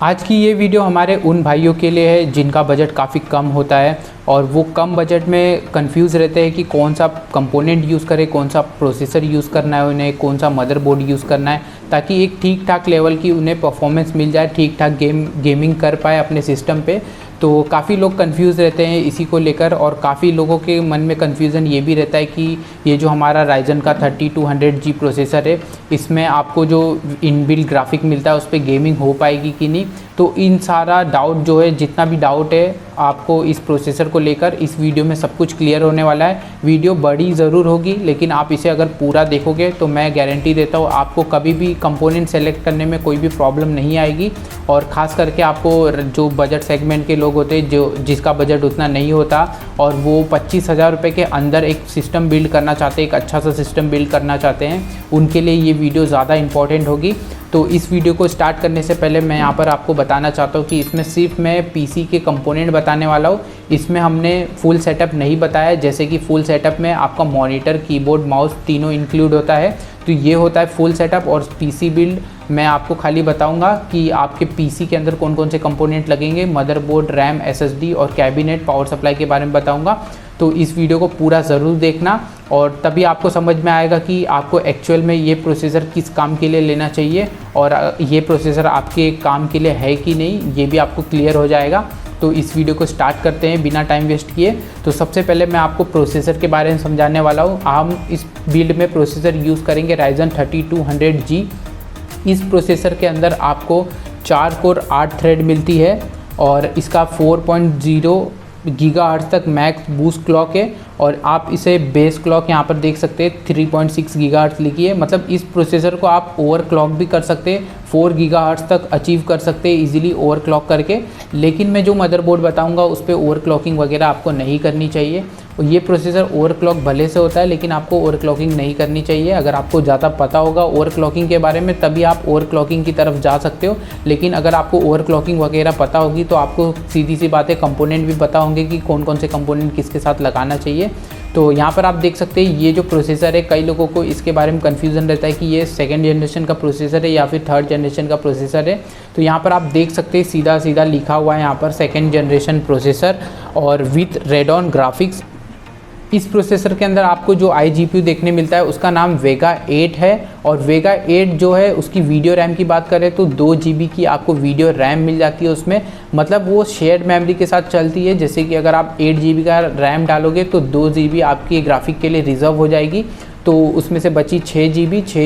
आज की ये वीडियो हमारे उन भाइयों के लिए है जिनका बजट काफ़ी कम होता है और वो कम बजट में कंफ्यूज रहते हैं कि कौन सा कंपोनेंट यूज़ करें, कौन सा प्रोसेसर यूज़ करना है उन्हें, कौन सा मदरबोर्ड यूज़ करना है, ताकि एक ठीक ठाक लेवल की उन्हें परफॉर्मेंस मिल जाए, ठीक ठाक गेमिंग कर पाए अपने सिस्टम पे। तो काफ़ी लोग कंफ्यूज रहते हैं इसी को लेकर और काफ़ी लोगों के मन में कन्फ्यूज़न ये भी रहता है कि ये जो हमारा राइजन का 3200G प्रोसेसर है, इसमें आपको जो इनबिल्ट ग्राफिक मिलता है उस पर गेमिंग हो पाएगी कि नहीं। तो इन सारा डाउट जो है, जितना भी डाउट है आपको इस प्रोसेसर को लेकर, इस वीडियो में सब कुछ क्लियर होने वाला है। वीडियो बड़ी ज़रूर होगी लेकिन आप इसे अगर पूरा देखोगे तो मैं गारंटी देता हूँ आपको कभी भी कंपोनेंट सेलेक्ट करने में कोई भी प्रॉब्लम नहीं आएगी। और ख़ास करके आपको जो बजट सेगमेंट के लोग होते हैं, जो जिसका बजट उतना नहीं होता और वो 25,000 रुपये के अंदर एक सिस्टम बिल्ड करना चाहते हैं, एक अच्छा सा सिस्टम बिल्ड करना चाहते हैं, उनके लिए ये वीडियो ज़्यादा इंपॉर्टेंट होगी। तो इस वीडियो को स्टार्ट करने से पहले मैं यहाँ पर आपको बताना चाहता हूँ कि इसमें सिर्फ मैं पीसी के कंपोनेंट बताने वाला हूँ। इसमें हमने फुल सेटअप नहीं बताया, जैसे कि फुल सेटअप में आपका मॉनिटर, कीबोर्ड, माउस तीनों इंक्लूड होता है। तो ये होता है फुल सेटअप। और पीसी बिल्ड मैं आपको खाली बताऊंगा कि आपके पीसी के अंदर कौन कौन से कंपोनेंट लगेंगे, मदरबोर्ड, रैम, एसएसडी और कैबिनेट, पावर सप्लाई के बारे में बताऊंगा। तो इस वीडियो को पूरा ज़रूर देखना और तभी आपको समझ में आएगा कि आपको एक्चुअल में ये प्रोसेसर किस काम के लिए लेना चाहिए और ये प्रोसेसर आपके काम के लिए है कि नहीं, ये भी आपको क्लियर हो जाएगा। तो इस वीडियो को स्टार्ट करते हैं बिना टाइम वेस्ट किए। तो सबसे पहले मैं आपको प्रोसेसर के बारे में समझाने वाला हूँ। हम इस बिल्ड में प्रोसेसर यूज़ करेंगे राइजन 3200G। इस प्रोसेसर के अंदर आपको 4 कोर 8 थ्रेड मिलती है और इसका 4.0 गीगाहर्ट्ज़ तक मैक्स बूस्ट क्लॉक है और आप इसे बेस क्लॉक यहाँ पर देख सकते हैं 3.6 गीगाहर्ट्ज़ लिखी है। मतलब इस प्रोसेसर को आप ओवर क्लॉक भी कर सकते हैं, 4 गीगाहर्ट्ज़ तक अचीव कर सकते हैं इजीली ओवर क्लॉक करके। लेकिन मैं जो मदरबोर्ड बताऊंगा उस पर ओवर क्लॉकिंग वगैरह आपको नहीं करनी चाहिए। और ये प्रोसेसर ओवर क्लॉक भले से होता है लेकिन आपको ओवर क्लॉकिंग नहीं करनी चाहिए। अगर आपको ज़्यादा पता होगा ओवर क्लॉकिंग के बारे में तभी आप ओवर क्लॉकिंग की तरफ जा सकते हो। लेकिन अगर आपको ओवर क्लॉकिंग वगैरह पता होगी तो आपको सीधी सी बात है, कंपोनेंट भी पता होंगे कि कौन कौन से कंपोनेंट किसके साथ लगाना चाहिए। तो यहाँ पर आप देख सकते हैं ये जो प्रोसेसर है, कई लोगों को इसके बारे में कन्फ्यूज़न रहता है कि ये 2nd जनरेशन का प्रोसेसर है या फिर 3rd जनरेशन का प्रोसेसर है। तो यहाँ पर आप देख सकते हैं सीधा सीधा लिखा हुआ है यहाँ पर 2nd जनरेशन प्रोसेसर और विथ रेडॉन ग्राफिक्स। इस प्रोसेसर के अंदर आपको जो iGPU देखने मिलता है उसका नाम वेगा 8 है और वेगा 8 जो है उसकी वीडियो रैम की बात करें तो 2 GB की आपको वीडियो रैम मिल जाती है उसमें। मतलब वो शेयर्ड मेमोरी के साथ चलती है, जैसे कि अगर आप 8 GB का रैम डालोगे तो 2 GB आपकी ग्राफिक के लिए रिजर्व हो जाएगी। तो उसमें से बची 6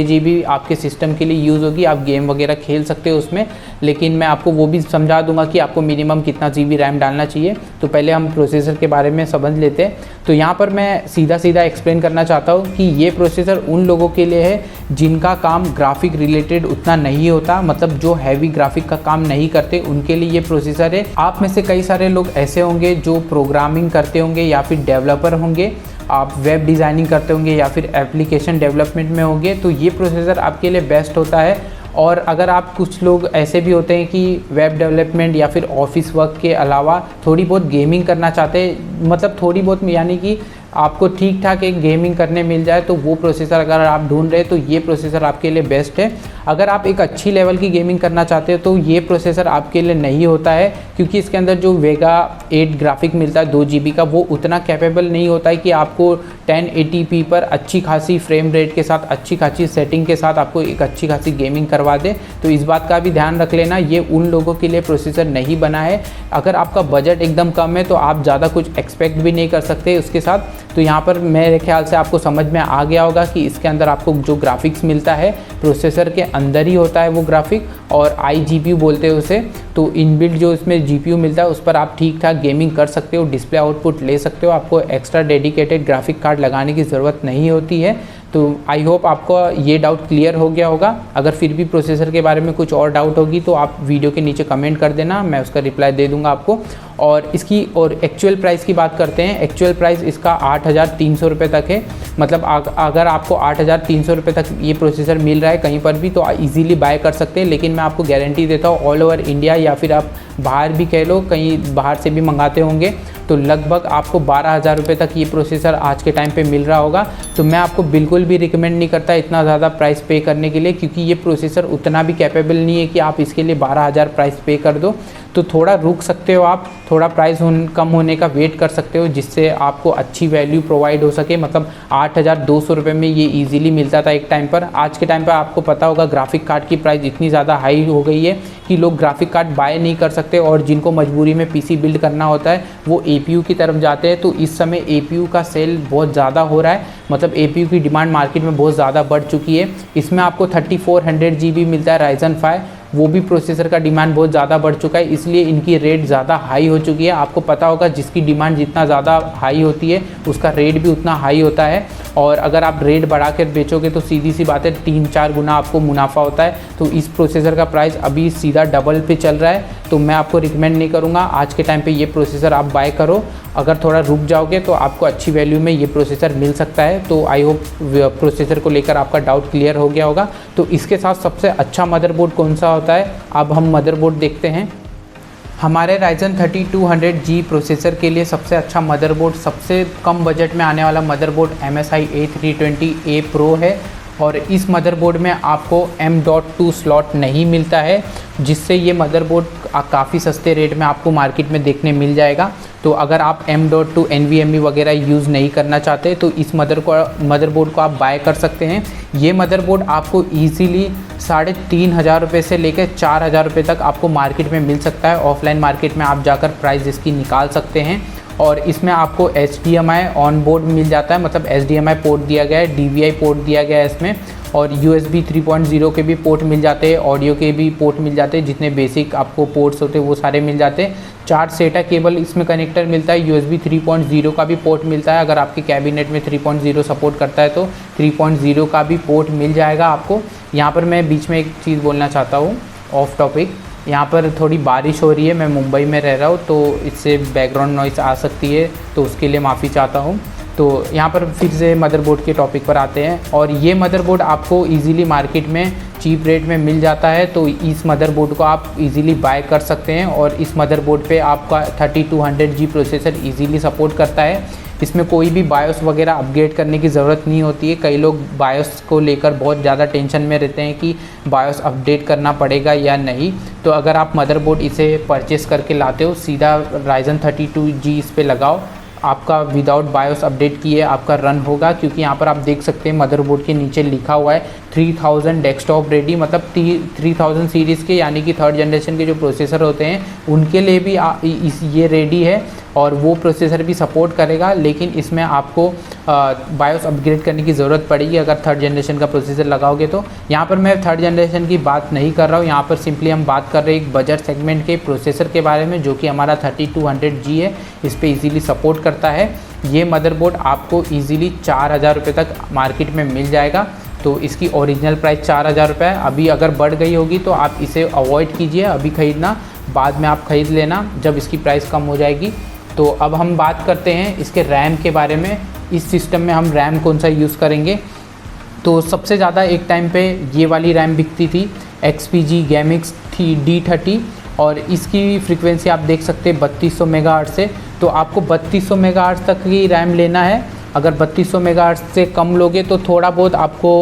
GB आपके सिस्टम के लिए यूज़ होगी, आप गेम वगैरह खेल सकते हो उसमें। लेकिन मैं आपको वो भी समझा दूंगा कि आपको मिनिमम कितना GB रैम डालना चाहिए। तो पहले हम प्रोसेसर के बारे में समझ लेते हैं। तो यहाँ पर मैं सीधा सीधा एक्सप्लेन करना चाहता हूँ कि ये प्रोसेसर उन लोगों के लिए है जिनका काम ग्राफिक रिलेटेड उतना नहीं होता, मतलब जो हैवी ग्राफिक का काम नहीं करते उनके लिए ये प्रोसेसर है। आप में से कई सारे लोग ऐसे होंगे जो प्रोग्रामिंग करते होंगे या फिर डेवलपर होंगे, आप वेब डिज़ाइनिंग करते होंगे या फिर एप्लीकेशन डेवलपमेंट में होंगे, तो ये प्रोसेसर आपके लिए बेस्ट होता है। और अगर आप कुछ लोग ऐसे भी होते हैं कि वेब डेवलपमेंट या फिर ऑफिस वर्क के अलावा थोड़ी बहुत गेमिंग करना चाहते हैं, मतलब थोड़ी बहुत यानी कि आपको ठीक ठाक एक गेमिंग करने मिल जाए, तो वो प्रोसेसर अगर आप ढूंढ रहे हैं तो ये प्रोसेसर आपके लिए बेस्ट है। अगर आप एक अच्छी लेवल की गेमिंग करना चाहते हो तो ये प्रोसेसर आपके लिए नहीं होता है, क्योंकि इसके अंदर जो वेगा 8 ग्राफिक मिलता है 2 GB का, वो उतना कैपेबल नहीं होता है कि आपको 1080p पर अच्छी खासी फ्रेम रेट के साथ, अच्छी खासी सेटिंग के साथ आपको एक अच्छी खासी गेमिंग करवा दे। तो इस बात का भी ध्यान रख लेना, ये उन लोगों के लिए प्रोसेसर नहीं बना है। अगर आपका बजट एकदम कम है तो आप ज़्यादा कुछ एक्सपेक्ट भी नहीं कर सकते उसके साथ। तो यहाँ पर मेरे ख्याल से आपको समझ में आ गया होगा कि इसके अंदर आपको जो ग्राफिक्स मिलता है प्रोसेसर के अंदर ही होता है वो ग्राफिक, और iGPU बोलते हैं उसे। तो इनबिल्ट जो इसमें GPU मिलता है उस पर आप ठीक ठाक गेमिंग कर सकते हो, डिस्प्ले आउटपुट ले सकते हो, आपको एक्स्ट्रा डेडिकेटेड ग्राफिक कार्ड लगाने की ज़रूरत नहीं होती है। तो आई होप आपको ये डाउट क्लियर हो गया होगा। अगर फिर भी प्रोसेसर के बारे में कुछ और डाउट होगी तो आप वीडियो के नीचे कमेंट कर देना, मैं उसका रिप्लाई दे दूंगा आपको। और इसकी और एक्चुअल प्राइस की बात करते हैं। एक्चुअल प्राइस इसका 8,300 रुपये तक है। मतलब अगर आपको 8,300 रुपये तक ये प्रोसेसर मिल रहा है कहीं पर भी तो ईजिली बाय कर सकते हैं। लेकिन मैं आपको गारंटी देता हूँ ऑल ओवर इंडिया या फिर आप बाहर भी कह लो, कहीं बाहर से भी मंगाते होंगे तो लगभग आपको 12,000 रुपये तक ये प्रोसेसर आज के टाइम पे मिल रहा होगा। तो मैं आपको बिल्कुल भी रिकमेंड नहीं करता इतना ज़्यादा प्राइस पे करने के लिए, क्योंकि ये प्रोसेसर उतना भी कैपेबल नहीं है कि आप इसके लिए 12,000 प्राइस पे कर दो। तो थोड़ा रुक सकते हो आप, थोड़ा प्राइस कम होने का वेट कर सकते हो, जिससे आपको अच्छी वैल्यू प्रोवाइड हो सके। मतलब 8,200 रुपये में ये इजीली मिलता था एक टाइम पर। आज के टाइम पर आपको पता होगा ग्राफिक कार्ड की प्राइस इतनी ज़्यादा हाई हो गई है कि लोग ग्राफिक कार्ड बाय नहीं कर सकते, और जिनको मजबूरी में पीसी बिल्ड करना होता है वो एपीयू की तरफ जाते हैं। तो इस समय एपीयू का सेल बहुत ज़्यादा हो रहा है, मतलब एपीयू की डिमांड मार्केट में बहुत ज़्यादा बढ़ चुकी है। इसमें आपको 3400 GB मिलता है राइजन 5, वो भी प्रोसेसर का डिमांड बहुत ज़्यादा बढ़ चुका है, इसलिए इनकी रेट ज़्यादा हाई हो चुकी है। आपको पता होगा जिसकी डिमांड जितना ज़्यादा हाई होती है उसका रेट भी उतना हाई होता है, और अगर आप रेट बढ़ा कर बेचोगे तो सीधी सी बात है 3-4 गुना आपको मुनाफा होता है। तो इस प्रोसेसर का प्राइस अभी सीधा डबल पे चल रहा है, तो मैं आपको रिकमेंड नहीं करूँगा आज के टाइम पे ये प्रोसेसर आप बाय करो। अगर थोड़ा रुक जाओगे तो आपको अच्छी वैल्यू में ये प्रोसेसर मिल सकता है। तो आई होप प्रोसेसर को लेकर आपका डाउट क्लियर हो गया होगा। तो इसके साथ सबसे अच्छा मदरबोर्ड कौन सा होता है, अब हम मदरबोर्ड देखते हैं। हमारे Ryzen 3200G प्रोसेसर के लिए सबसे अच्छा मदरबोर्ड, सबसे कम बजट में आने वाला मदरबोर्ड MSI A320A Pro है, और इस मदरबोर्ड में आपको M.2 स्लॉट नहीं मिलता है, जिससे ये मदरबोर्ड काफ़ी सस्ते रेट में आपको मार्केट में देखने मिल जाएगा। तो अगर आप M.2 NVMe वगैरह यूज़ नहीं करना चाहते तो इस मदरबोर्ड को आप बाय कर सकते हैं। ये मदरबोर्ड आपको ईजीली 3,500 रुपये से लेकर 4,000 रुपये तक आपको मार्केट में मिल सकता है। ऑफलाइन मार्केट में आप जाकर प्राइस इसकी निकाल सकते हैं, और इसमें आपको HDMI ऑन बोर्ड मिल जाता है, मतलब HDMI पोर्ट दिया गया है, DVI पोर्ट दिया गया है इसमें, और USB 3.0 के भी पोर्ट मिल जाते हैं, ऑडियो के भी पोर्ट मिल जाते हैं, जितने बेसिक आपको पोर्ट्स होते हैं वो सारे मिल जाते हैं। 4 SATA केबल इसमें कनेक्टर मिलता है, USB 3.0 का भी पोर्ट मिलता है। अगर आपके कैबिनेट में 3.0 सपोर्ट करता है तो 3.0 का भी पोर्ट मिल जाएगा आपको। यहाँ पर मैं बीच में एक चीज़ बोलना चाहता हूँ ऑफ टॉपिक, यहाँ पर थोड़ी बारिश हो रही है, मैं मुंबई में रह रहा हूँ तो इससे बैकग्राउंड नॉइस आ सकती है, तो उसके लिए माफ़ी चाहता हूँ। तो यहाँ पर फिर से मदरबोर्ड के टॉपिक पर आते हैं, और ये मदरबोर्ड आपको इजीली मार्केट में चीप रेट में मिल जाता है। तो इस मदरबोर्ड को आप इजीली बाय कर सकते हैं, और इस मदरबोर्ड पे आपका 3200G प्रोसेसर इजीली सपोर्ट करता है। इसमें कोई भी बायोस वगैरह अपग्रेड करने की ज़रूरत नहीं होती है। कई लोग बायोस को लेकर बहुत ज़्यादा टेंशन में रहते हैं कि बायोस अपडेट करना पड़ेगा या नहीं। तो अगर आप मदरबोर्ड इसे परचेस करके लाते हो, सीधा Ryzen 32G इस पे लगाओ, आपका विदाउट बायोस अपडेट किए आपका रन होगा। क्योंकि यहाँ पर आप देख सकते हैं मदरबोर्ड के नीचे लिखा हुआ है 3000 डेस्कटॉप रेडी, मतलब 3000 सीरीज़ के यानी कि 3rd जनरेशन के जो प्रोसेसर होते हैं उनके लिए भी ये रेडी है, और वो प्रोसेसर भी सपोर्ट करेगा। लेकिन इसमें आपको बायोस अपग्रेड करने की ज़रूरत पड़ेगी अगर 3rd जनरेशन का प्रोसेसर लगाओगे तो। यहाँ पर मैं 3rd जनरेशन की बात नहीं कर रहा हूँ, यहाँ पर सिंपली हम बात कर रहे हैं एक बजट सेगमेंट के प्रोसेसर के बारे में, जो कि हमारा 3200G है, इस पर ईजीली सपोर्ट करता है। ये मदरबोर्ड आपको ईजीली 4,000 रुपये तक मार्केट में मिल जाएगा। तो इसकी ओरिजिनल प्राइस 4,000 रुपये है, अभी अगर बढ़ गई होगी तो आप इसे अवॉइड कीजिए अभी ख़रीदना, बाद में आप ख़रीद लेना जब इसकी प्राइस कम हो जाएगी। तो अब हम बात करते हैं इसके रैम के बारे में। इस सिस्टम में हम रैम कौन सा यूज़ करेंगे, तो सबसे ज़्यादा एक टाइम पे ये वाली रैम बिकती थी XPG Gamix D30, और इसकी फ्रीक्वेंसी आप देख सकते हैं 3200 मेगाहर्ट्ज़ से। तो आपको 3200 मेगाहर्ट्ज़ तक की रैम लेना है। अगर 3200 मेगाहर्ट्ज़ से कम लोगे तो थोड़ा बहुत आपको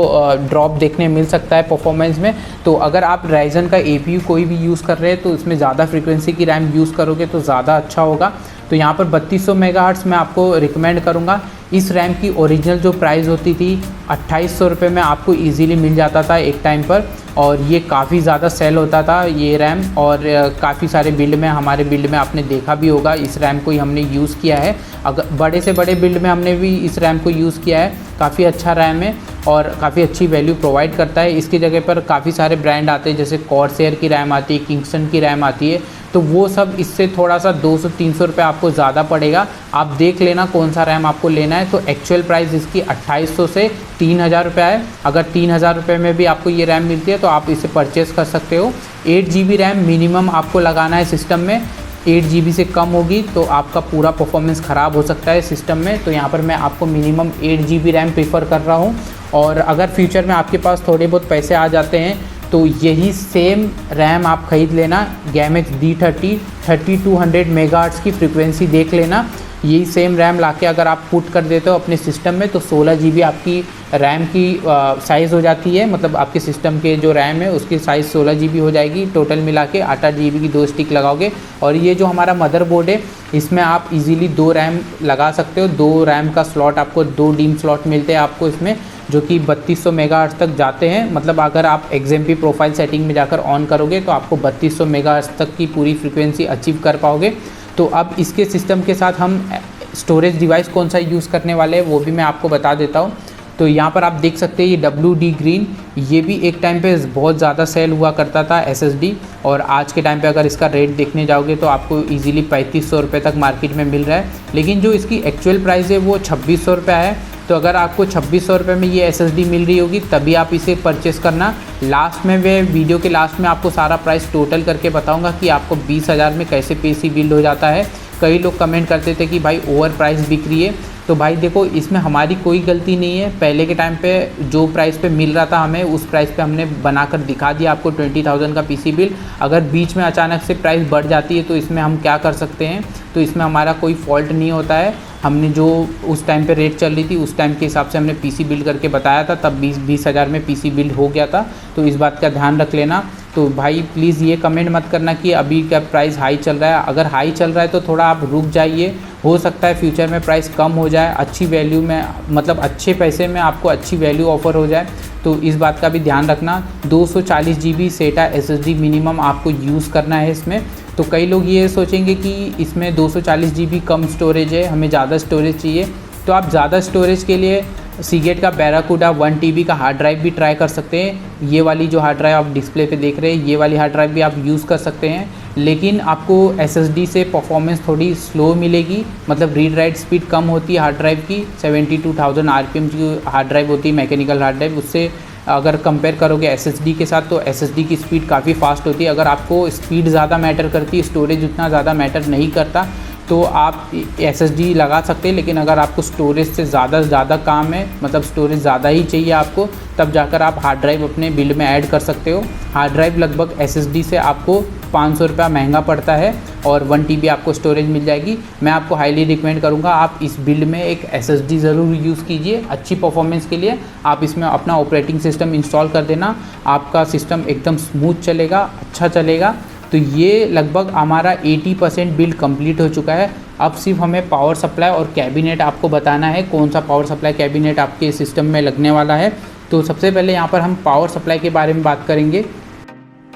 ड्रॉप देखने मिल सकता है परफॉर्मेंस में। तो अगर आप Ryzen का APU कोई भी यूज़ कर रहे हैं तो इसमें ज़्यादा फ्रीक्वेंसी की रैम यूज़ करोगे तो ज़्यादा अच्छा होगा। तो यहाँ पर 3200 मेगाहर्ट्ज़ मैं आपको रिकमेंड करूँगा। इस रैम की ओरिजिनल जो प्राइस होती थी 2800 रुपये में आपको इजीली मिल जाता था एक टाइम पर, और ये काफ़ी ज़्यादा सेल होता था ये रैम, और काफ़ी सारे बिल्ड में, हमारे बिल्ड में आपने देखा भी होगा इस रैम को ही हमने यूज़ किया है। अगर बड़े से बड़े बिल्ड में हमने भी इस रैम को यूज़ किया है। काफ़ी अच्छा रैम है और काफ़ी अच्छी वैल्यू प्रोवाइड करता है। इसकी जगह पर काफ़ी सारे ब्रांड आते हैं, जैसे कॉर्सेयर की रैम आती है, किंगस्टन की रैम आती है, तो वो सब इससे थोड़ा सा 200-300 रुपये आपको ज़्यादा पड़ेगा। आप देख लेना कौन सा रैम आपको लेना है। तो एक्चुअल प्राइस इसकी 2800 से 3,000 रुपये है। अगर 3,000 रुपये में भी आपको ये रैम मिलती है तो आप इसे परचेज़ कर सकते हो। 8 GB रैम मिनिमम आपको लगाना है सिस्टम में। 8 GB से कम होगी तो आपका पूरा परफॉर्मेंस ख़राब हो सकता है सिस्टम में। तो यहाँ पर मैं आपको मिनिमम 8 GB रैम प्रीफर कर रहा हूँ। और अगर फ्यूचर में आपके पास थोड़े बहुत पैसे आ जाते हैं तो यही सेम रैम आप ख़रीद लेना, गैमेक्स D30 3200 मेगाहर्ट्ज़ की फ्रीक्वेंसी देख लेना। यही सेम रैम लाके अगर आप पुट कर देते हो अपने सिस्टम में तो 16 GB आपकी रैम की साइज़ हो जाती है। मतलब आपके सिस्टम के जो रैम है उसकी साइज़ 16 GB हो जाएगी। टोटल मिला के 8 GB की 2 स्टिक लगाओगे। और ये जो हमारा मदरबोर्ड है इसमें आप इजीली 2 रैम लगा सकते हो। 2 रैम का स्लॉट आपको 2 डीम स्लॉट मिलते हैं आपको इसमें, जो कि 3200 मेगाहर्ट्ज़ तक जाते हैं। मतलब अगर आप XMP प्रोफाइल सेटिंग में जाकर ऑन करोगे तो आपको 3200 मेगाहर्ट्ज़ तक की पूरी फ्रीक्वेंसी अचीव कर पाओगे। तो अब इसके सिस्टम के साथ हम स्टोरेज डिवाइस कौन सा यूज़ करने वाले हैं वो भी मैं आपको बता देता हूँ। तो यहाँ पर आप देख सकते हैं ये WD ग्रीन, ये भी एक टाइम पे बहुत ज़्यादा सेल हुआ करता था SSD, और आज के टाइम पे अगर इसका रेट देखने जाओगे तो आपको इजीली 3500 रुपये तक मार्केट में मिल रहा है। लेकिन जो इसकी एक्चुअल प्राइस है वो 2600 रुपये है। तो अगर आपको 2600 रुपये में ये SSD मिल रही होगी तभी आप इसे परचेस करना। लास्ट में वे वीडियो के लास्ट में आपको सारा प्राइस टोटल करके बताऊंगा कि आपको 20,000 में कैसे PC बिल्ड हो जाता है। कई लोग कमेंट करते थे कि भाई ओवर प्राइस बिक रही है, तो भाई देखो इसमें हमारी कोई गलती नहीं है। पहले के टाइम पे जो प्राइस पे मिल रहा था हमें उस प्राइस पे हमने बनाकर दिखा दिया आपको 20,000 का PC बिल। अगर बीच में अचानक से प्राइस बढ़ जाती है तो इसमें हम क्या कर सकते हैं, तो इसमें हमारा कोई फॉल्ट नहीं होता है। हमने जो उस टाइम पे रेट चल रही थी उस टाइम के हिसाब से हमने PC बिल्ड करके बताया था, तब 20,000 में PC बिल्ड हो गया था। तो इस बात का ध्यान रख लेना। तो भाई प्लीज़ ये कमेंट मत करना कि अभी क्या प्राइस हाई चल रहा है। अगर हाई चल रहा है तो थोड़ा आप रुक जाइए, हो सकता है फ्यूचर में प्राइस कम हो जाए, अच्छी वैल्यू में मतलब अच्छे पैसे में आपको अच्छी वैल्यू ऑफ़र हो जाए। तो इस बात का भी ध्यान रखना। 240 GB SATA SSD मिनिमम आपको यूज़ करना है इसमें। तो कई लोग ये सोचेंगे कि इसमें 240 GB कम स्टोरेज है, हमें ज़्यादा स्टोरेज चाहिए। तो आप ज़्यादा स्टोरेज के लिए सीगेट का बैराकूडा 1 TB का हार्ड ड्राइव भी ट्राई कर सकते हैं। ये वाली जो हार्ड ड्राइव आप डिस्प्ले पे देख रहे हैं ये वाली हार्ड ड्राइव भी आप यूज़ कर सकते हैं। लेकिन आपको SSD से परफॉर्मेंस थोड़ी स्लो मिलेगी, मतलब रीड राइट स्पीड कम होती है हार्ड ड्राइव की। 72,000 RPM की हार्ड ड्राइव होती है, मैकेनिकल हार्ड ड्राइव। उससे अगर कंपेयर करोगे SSD के साथ तो SSD की स्पीड काफ़ी फास्ट होती है। अगर आपको स्पीड ज़्यादा मैटर करती है, स्टोरेज उतना ज़्यादा मैटर नहीं करता, तो आप SSD लगा सकते हैं। लेकिन अगर आपको स्टोरेज से ज़्यादा काम है, मतलब स्टोरेज ज़्यादा ही चाहिए आपको, तब जाकर आप हार्ड ड्राइव अपने बिल्ड में ऐड कर सकते हो। हार्ड ड्राइव लगभग SSD से आपको 500 रुपया महंगा पड़ता है और 1 TB आपको स्टोरेज मिल जाएगी। मैं आपको हाईली रिकमेंड करूँगा आप इस बिल्ड में एक SSD ज़रूर यूज़ कीजिए अच्छी परफॉर्मेंस के लिए। आप इसमें अपना ऑपरेटिंग सिस्टम इंस्टॉल कर देना, आपका सिस्टम एकदम स्मूथ चलेगा, अच्छा चलेगा। तो ये लगभग हमारा 80% बिल्ड कंप्लीट हो चुका है। अब सिर्फ हमें पावर सप्लाई और कैबिनेट आपको बताना है, कौन सा पावर सप्लाई कैबिनेट आपके सिस्टम में लगने वाला है। तो सबसे पहले यहाँ पर हम पावर सप्लाई के बारे में बात करेंगे।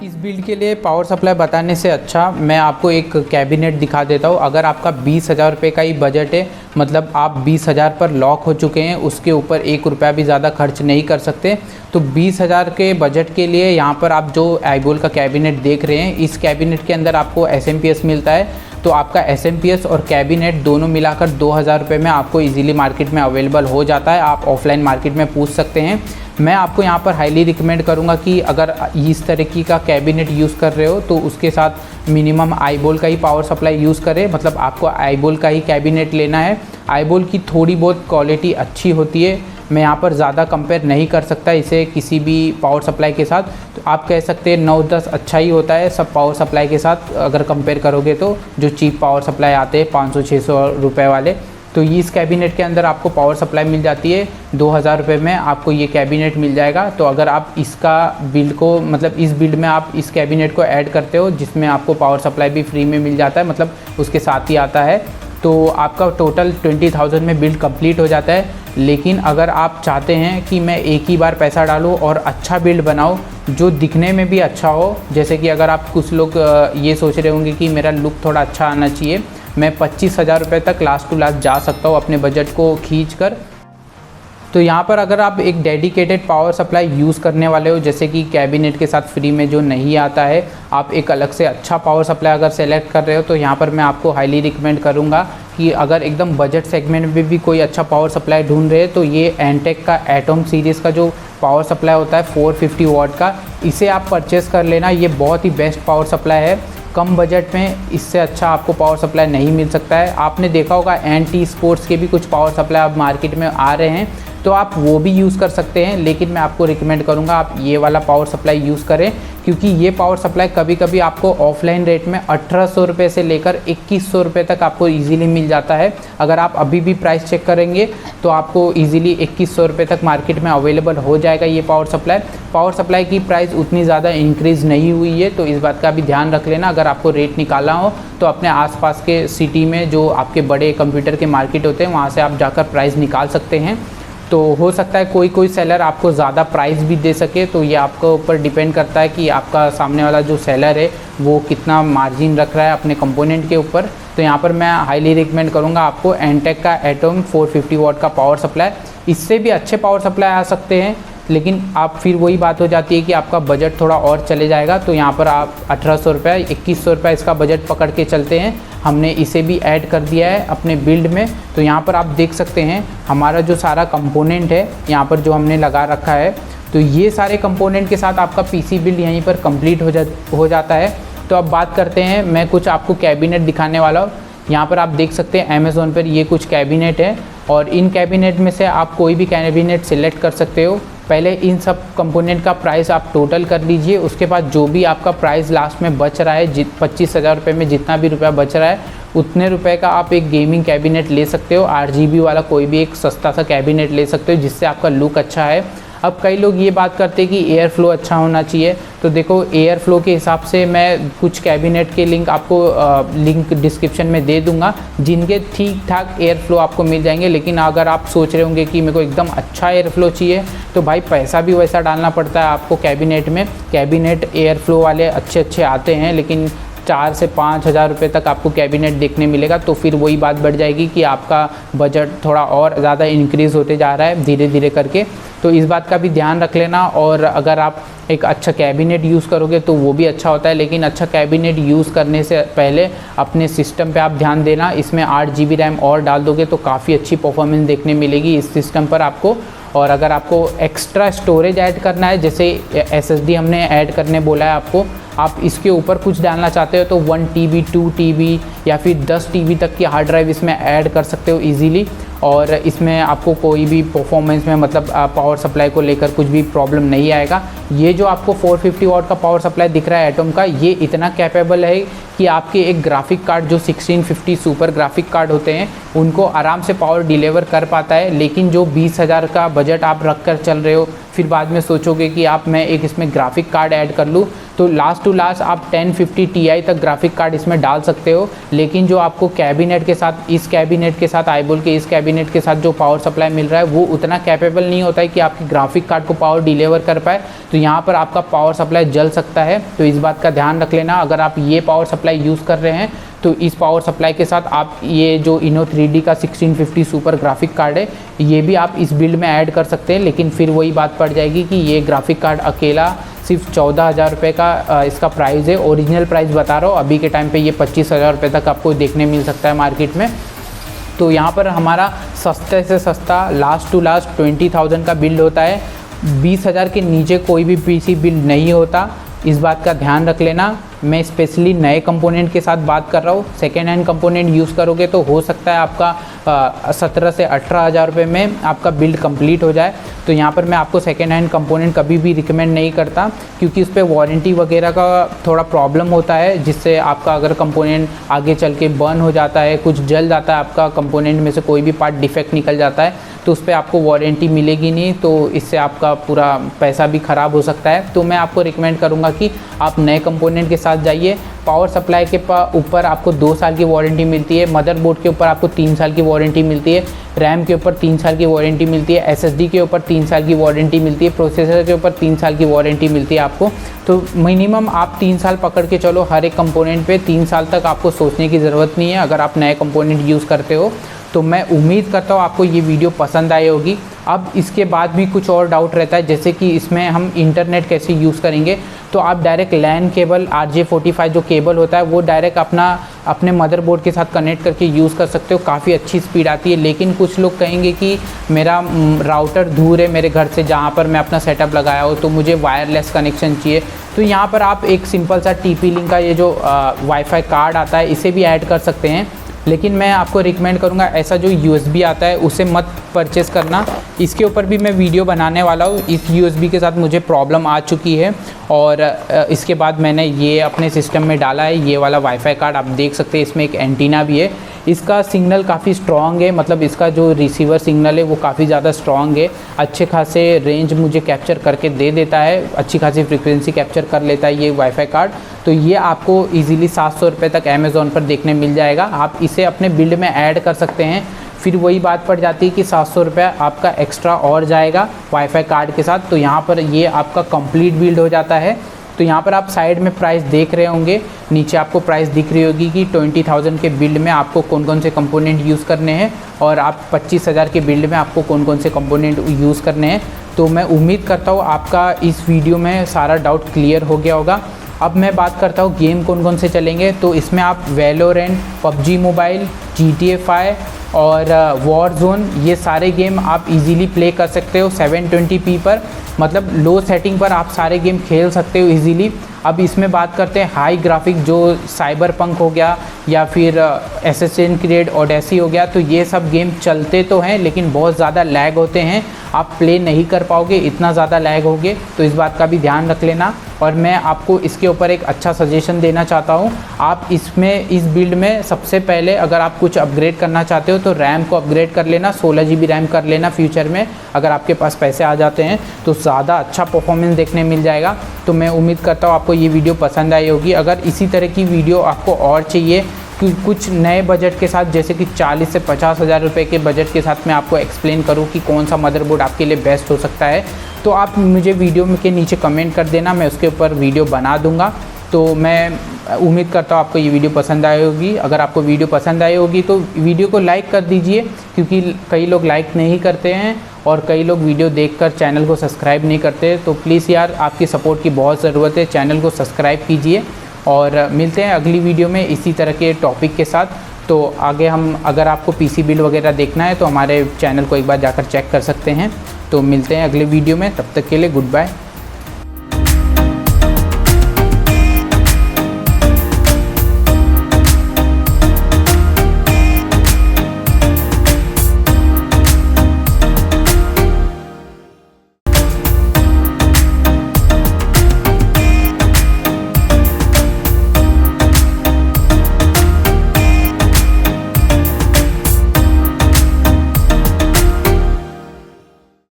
इस बिल्ड के लिए पावर सप्लाई बताने से अच्छा मैं आपको एक कैबिनेट दिखा देता हूँ। अगर आपका 20,000 रुपये का ही बजट है, मतलब आप 20,000 पर लॉक हो चुके हैं, उसके ऊपर 1 रुपया भी ज़्यादा खर्च नहीं कर सकते, तो 20,000 के बजट के लिए यहाँ पर आप जो आईबोल का कैबिनेट देख रहे हैं, इस कैबिनेट के अंदर आपको SMPS मिलता है। तो आपका SMPS और कैबिनेट दोनों मिलाकर 2,000 रुपये में आपको इजीली मार्केट में अवेलेबल हो जाता है। आप ऑफलाइन मार्केट में पूछ सकते हैं। मैं आपको यहाँ पर हाईली रिकमेंड करूँगा कि अगर इस तरीके का कैबिनेट यूज़ कर रहे हो तो उसके साथ मिनिमम आईबोल का ही पावर सप्लाई यूज़ करें। मतलब आपको आईबोल का ही कैबिनेट लेना है। आईबोल की थोड़ी बहुत क्वालिटी अच्छी होती है, मैं यहाँ पर ज़्यादा कंपेयर नहीं कर सकता इसे किसी भी पावर सप्लाई के साथ। तो आप कह सकते हैं 9-10 अच्छा ही होता है सब पावर सप्लाई के साथ अगर कंपेयर करोगे तो, जो चीप पावर सप्लाई आते हैं 500-600 रुपये वाले। तो इस कैबिनेट के अंदर आपको पावर सप्लाई मिल जाती है 2,000 रुपये में आपको ये कैबिनेट मिल जाएगा। तो अगर आप इसका बिल्ड को, मतलब इस बिल्ड में आप इस कैबिनेट को ऐड करते हो जिसमें आपको पावर सप्लाई भी फ्री में मिल जाता है, मतलब उसके साथ ही आता है, तो आपका टोटल 20,000 में बिल्ड कंप्लीट हो जाता है। लेकिन अगर आप चाहते हैं कि मैं एक ही बार पैसा डालूं और अच्छा बिल्ड बनाऊं जो दिखने में भी अच्छा हो, जैसे कि अगर आप कुछ लोग ये सोच रहे होंगे कि मेरा लुक थोड़ा अच्छा आना चाहिए, मैं 25,000 रुपये तक लास्ट टू लास्ट जा सकता हूँ अपने बजट को खींच कर। तो यहाँ पर अगर आप एक डेडिकेटेड पावर सप्लाई यूज़ करने वाले हो, जैसे कि कैबिनेट के साथ फ्री में जो नहीं आता है, आप एक अलग से अच्छा पावर सप्लाई अगर सेलेक्ट कर रहे हो, तो यहाँ पर मैं आपको हाईली रिकमेंड करूँगा कि अगर एकदम बजट सेगमेंट में भी कोई अच्छा पावर सप्लाई ढूंढ रहे हैं तो ये एंटेक का एटम सीरीज़ का जो पावर सप्लाई होता है 450 वाट का, इसे आप परचेज़ कर लेना। ये बहुत ही बेस्ट पावर सप्लाई है। कम बजट में इससे अच्छा आपको पावर सप्लाई नहीं मिल सकता है। आपने देखा होगा एंटी स्पोर्ट्स के भी कुछ पावर सप्लाई अब मार्केट में आ रहे हैं, तो आप वो भी यूज़ कर सकते हैं, लेकिन मैं आपको रिकमेंड करूँगा आप ये वाला पावर सप्लाई यूज़ करें, क्योंकि ये पावर सप्लाई कभी कभी आपको ऑफलाइन रेट में 1800 रुपये से लेकर 2100 रुपये तक आपको ईजिली मिल जाता है। अगर आप अभी भी प्राइस चेक करेंगे तो आपको ईजिली 2100 रुपये तक मार्केट में अवेलेबल हो जाएगा ये पावर सप्लाई। पावर सप्लाई की प्राइस उतनी ज़्यादा इंक्रीज़ नहीं हुई है, तो इस बात का भी ध्यान रख लेना। अगर आपको रेट निकालना हो तो अपने आसपास के सिटी में जो आपके बड़े कंप्यूटर के मार्केट होते हैं वहाँ से आप जाकर प्राइस निकाल सकते हैं। तो हो सकता है कोई सेलर आपको ज़्यादा प्राइस भी दे सके, तो ये आपके ऊपर डिपेंड करता है कि आपका सामने वाला जो सेलर है वो कितना मार्जिन रख रहा है अपने कंपोनेंट के ऊपर। तो यहाँ पर मैं हाईली रिकमेंड करूँगा आपको एनटेक का एटम 450 वाट का पावर सप्लाई। इससे भी अच्छे पावर सप्लाई आ सकते हैं, लेकिन आप फिर वही बात हो जाती है कि आपका बजट थोड़ा और चले जाएगा। तो यहाँ पर आप 1800 रुपये 2100 रुपये इसका बजट पकड़ के चलते हैं। हमने इसे भी ऐड कर दिया है अपने बिल्ड में। तो यहाँ पर आप देख सकते हैं हमारा जो सारा कंपोनेंट है यहाँ पर जो हमने लगा रखा है, तो ये सारे कंपोनेंट के साथ आपका पीसी बिल्ड यहीं पर कंप्लीट हो जाता है। तो अब बात करते हैं, मैं कुछ आपको कैबिनेट दिखाने वाला हूँ। यहाँ पर आप देख सकते हैं अमेज़ॉन पर ये कुछ कैबिनेट है, और इन कैबिनेट में से आप कोई भी कैबिनेट सिलेक्ट कर सकते हो। पहले इन सब कंपोनेंट का प्राइस आप टोटल कर लीजिए, उसके बाद जो भी आपका प्राइस लास्ट में बच रहा है 25,000 रुपये में जितना भी रुपया बच रहा है उतने रुपए का आप एक गेमिंग कैबिनेट ले सकते हो। 8GB वाला कोई भी एक सस्ता सा कैबिनेट ले सकते हो जिससे आपका लुक अच्छा है। अब कई लोग ये बात करते हैं कि एयर फ्लो अच्छा होना चाहिए, तो देखो एयर फ्लो के हिसाब से मैं कुछ कैबिनेट के लिंक आपको लिंक डिस्क्रिप्शन में दे दूंगा जिनके ठीक ठाक एयर फ्लो आपको मिल जाएंगे। लेकिन अगर आप सोच रहे होंगे कि मेरे को एकदम अच्छा एयर फ्लो चाहिए, तो भाई पैसा भी वैसा डालना पड़ता है आपको कैबिनेट में। कैबिनेट एयर फ्लो वाले अच्छे आते हैं, लेकिन 4 से 5 हज़ार रुपये तक आपको कैबिनेट देखने मिलेगा। तो फिर वही बात बढ़ जाएगी कि आपका बजट थोड़ा और ज़्यादा इंक्रीज़ होते जा रहा है धीरे धीरे करके। तो इस बात का भी ध्यान रख लेना। और अगर आप एक अच्छा कैबिनेट यूज़ करोगे तो वो भी अच्छा होता है, लेकिन अच्छा कैबिनेट यूज़ करने से पहले अपने सिस्टम पे आप ध्यान देना। इसमें 8GB रैम और डाल दोगे तो काफ़ी अच्छी परफॉर्मेंस देखने मिलेगी इस सिस्टम पर आपको। और अगर आपको एक्स्ट्रा स्टोरेज ऐड करना है, जैसे SSD हमने ऐड करने बोला है आपको, आप इसके ऊपर कुछ डालना चाहते हो तो 1TB 2TB या फिर 10TB तक की हार्ड ड्राइव इसमें ऐड कर सकते हो इजीली। और इसमें आपको कोई भी परफॉर्मेंस में मतलब पावर सप्लाई को लेकर कुछ भी प्रॉब्लम नहीं आएगा। ये जो आपको 450 वाट का पावर सप्लाई दिख रहा है एटम का, ये इतना कैपेबल है कि आपके एक ग्राफिक कार्ड जो 1650 सुपर ग्राफिक कार्ड होते हैं उनको आराम से पावर डिलीवर कर पाता है। लेकिन जो 20,000 का बजट आप रख कर चल रहे हो, फिर बाद में सोचोगे कि आप मैं एक इसमें ग्राफिक कार्ड ऐड कर लूँ, तो लास्ट टू लास्ट आप 1050 Ti तक ग्राफिक कार्ड इसमें डाल सकते हो। लेकिन जो आपको कैबिनेट के साथ, इस कैबिनेट के साथ आईबोल के इस कैबिनेट के साथ जो पावर सप्लाई मिल रहा है वो उतना कैपेबल नहीं होता है कि आपके ग्राफिक कार्ड को पावर डिलीवर कर पाए। तो यहाँ पर आपका पावर सप्लाई जल सकता है, तो इस बात का ध्यान रख लेना। अगर आप ये पावर सप्लाई यूज़ कर रहे हैं तो इस पावर सप्लाई के साथ आप ये जो इनो 3D का 1650 सुपर ग्राफिक कार्ड है ये भी आप इस बिल्ड में ऐड कर सकते हैं। लेकिन फिर वही बात पड़ जाएगी कि ये ग्राफिक कार्ड अकेला सिर्फ 14,000 रुपये का इसका प्राइस है। ओरिजिनल प्राइस बता रहा हूँ, अभी के टाइम पे ये 25,000 रुपये तक आपको देखने मिल सकता है मार्केट में। तो यहाँ पर हमारा सस्ते से सस्ता लास्ट टू लास्ट 20,000 का बिल्ड होता है। 20,000 के नीचे कोई भी PC बिल्ड नहीं होता, इस बात का ध्यान रख लेना। मैं स्पेशली नए कंपोनेंट के साथ बात कर रहा हूँ। सेकेंड हैंड कंपोनेंट यूज़ करोगे तो हो सकता है आपका 17 से 18,000 रुपये में आपका बिल्ड कंप्लीट हो जाए। तो यहाँ पर मैं आपको सेकेंड हैंड कंपोनेंट कभी भी रिकमेंड नहीं करता, क्योंकि उस पर वारंटी वगैरह का थोड़ा प्रॉब्लम होता है, जिससे आपका अगर कंपोनेंट आगे चल के बर्न हो जाता है, कुछ जल जाता है, आपका कंपोनेंट में से कोई भी पार्ट डिफेक्ट निकल जाता है, तो उस पर आपको वारंटी मिलेगी नहीं। तो इससे आपका पूरा पैसा भी ख़राब हो सकता है। तो मैं आपको रिकमेंड करूँगा कि आप नए कंपोनेंट के साथ जाइए। पावर सप्लाई के ऊपर आपको 2 साल की वारंटी मिलती है, मदरबोर्ड के ऊपर आपको 3 साल की वारंटी मिलती है, रैम के ऊपर 3 साल की वारंटी मिलती है, SSD के ऊपर 3 साल की वारंटी मिलती है, प्रोसेसर के ऊपर 3 साल की वारंटी मिलती है आपको। तो मिनिमम आप 3 साल पकड़ के चलो हर एक कंपोनेंट पे। 3 साल तक आपको सोचने की ज़रूरत नहीं है अगर आप नए कंपोनेंट यूज़ करते हो। तो मैं उम्मीद करता हूँ आपको ये वीडियो पसंद आई होगी। अब इसके बाद भी कुछ और डाउट रहता है, जैसे कि इसमें हम इंटरनेट कैसे यूज़ करेंगे। तो आप डायरेक्ट लैन केबल RJ45 जो केबल होता है वो डायरेक्ट अपने मदरबोर्ड के साथ कनेक्ट करके यूज़ कर सकते हो, काफ़ी अच्छी स्पीड आती है। लेकिन कुछ लोग कहेंगे कि मेरा राउटर दूर है मेरे घर से जहाँ पर मैं अपना सेटअप लगाया हो, तो मुझे वायरलेस कनेक्शन चाहिए। तो यहाँ पर आप एक सिंपल सा TP-Link का ये जो वाईफाई कार्ड आता है इसे भी ऐड कर सकते हैं। लेकिन मैं आपको रिकमेंड करूँगा ऐसा जो USB आता है उसे मत परचेस करना। इसके ऊपर भी मैं वीडियो बनाने वाला हूँ। इस USB के साथ मुझे प्रॉब्लम आ चुकी है और इसके बाद मैंने ये अपने सिस्टम में डाला है, ये वाला वाईफाई कार्ड। आप देख सकते हैं इसमें एक एंटीना भी है। इसका सिग्नल काफ़ी स्ट्रॉन्ग है, मतलब इसका जो रिसीवर सिग्नल है वो काफ़ी ज़्यादा स्ट्रॉन्ग है। अच्छे खासे रेंज मुझे कैप्चर करके दे देता है, अच्छी खासी फ्रीक्वेंसी कैप्चर कर लेता है ये वाईफाई कार्ड। तो ये आपको इजीली 700 रुपये तक अमेज़ॉन पर देखने मिल जाएगा। आप इसे अपने बिल्ड में ऐड कर सकते हैं। फिर वही बात पड़ जाती है कि 700 रुपये आपका एक्स्ट्रा और जाएगा वाईफाई कार्ड के साथ। तो यहाँ पर ये आपका कंप्लीट बिल्ड हो जाता है। तो यहाँ पर आप साइड में प्राइस देख रहे होंगे, नीचे आपको प्राइस दिख रही होगी कि 20,000 के बिल्ड में आपको कौन कौन से कंपोनेंट यूज़ करने हैं और आप 25,000 के बिल्ड में आपको कौन कौन से कंपोनेंट यूज़ करने हैं। तो मैं उम्मीद करता हूँ आपका इस वीडियो में सारा डाउट क्लियर हो गया होगा। अब मैं बात करता हूँ गेम कौन कौन से चलेंगे। तो इसमें आप वैलोरेंट, PUBG मोबाइल, GTA 5 और वॉरजोन, ये सारे गेम आप इजीली प्ले कर सकते हो 720p पर, मतलब लो सेटिंग पर आप सारे गेम खेल सकते हो इजीली। अब इसमें बात करते हैं हाई ग्राफिक, जो साइबरपंक हो गया या फिर Assassin's Creed ओडेसी हो गया। तो ये सब गेम चलते तो हैं लेकिन बहुत ज़्यादा लैग होते हैं, आप प्ले नहीं कर पाओगे, इतना ज़्यादा लैग होगे। तो इस बात का भी ध्यान रख लेना। और मैं आपको इसके ऊपर एक अच्छा सजेशन देना चाहता हूँ। आप इसमें इस बिल्ड में सबसे पहले अगर आप कुछ अपग्रेड करना चाहते हो तो रैम को अपग्रेड कर लेना, 16 GB रैम कर लेना फ्यूचर में। अगर आपके पास पैसे आ जाते हैं तो ज़्यादा अच्छा परफॉर्मेंस देखने मिल जाएगा। तो मैं उम्मीद करता हूँ आपको ये वीडियो पसंद आई होगी। अगर इसी तरह की वीडियो आपको और चाहिए कुछ नए बजट के साथ, जैसे कि 40 से 50 हज़ार रुपये के बजट के साथ मैं आपको एक्सप्लेन करूं कि कौन सा मदरबोर्ड आपके लिए बेस्ट हो सकता है, तो आप मुझे वीडियो के नीचे कमेंट कर देना, मैं उसके ऊपर वीडियो बना दूंगा। तो मैं उम्मीद करता हूं आपको ये वीडियो पसंद आई होगी। अगर आपको वीडियो पसंद आई होगी तो वीडियो को लाइक कर दीजिए, क्योंकि कई लोग लाइक नहीं करते हैं और कई लोग वीडियो देखकर चैनल को सब्सक्राइब नहीं करते। तो प्लीज़ यार, आपकी सपोर्ट की बहुत ज़रूरत है, चैनल को सब्सक्राइब कीजिए। और मिलते हैं अगली वीडियो में इसी तरह के टॉपिक के साथ। तो आगे हम, अगर आपको PC बिल्ड वगैरह देखना है तो हमारे चैनल को एक बार जाकर चेक कर सकते हैं। तो मिलते हैं अगले वीडियो में, तब तक के लिए गुड बाय।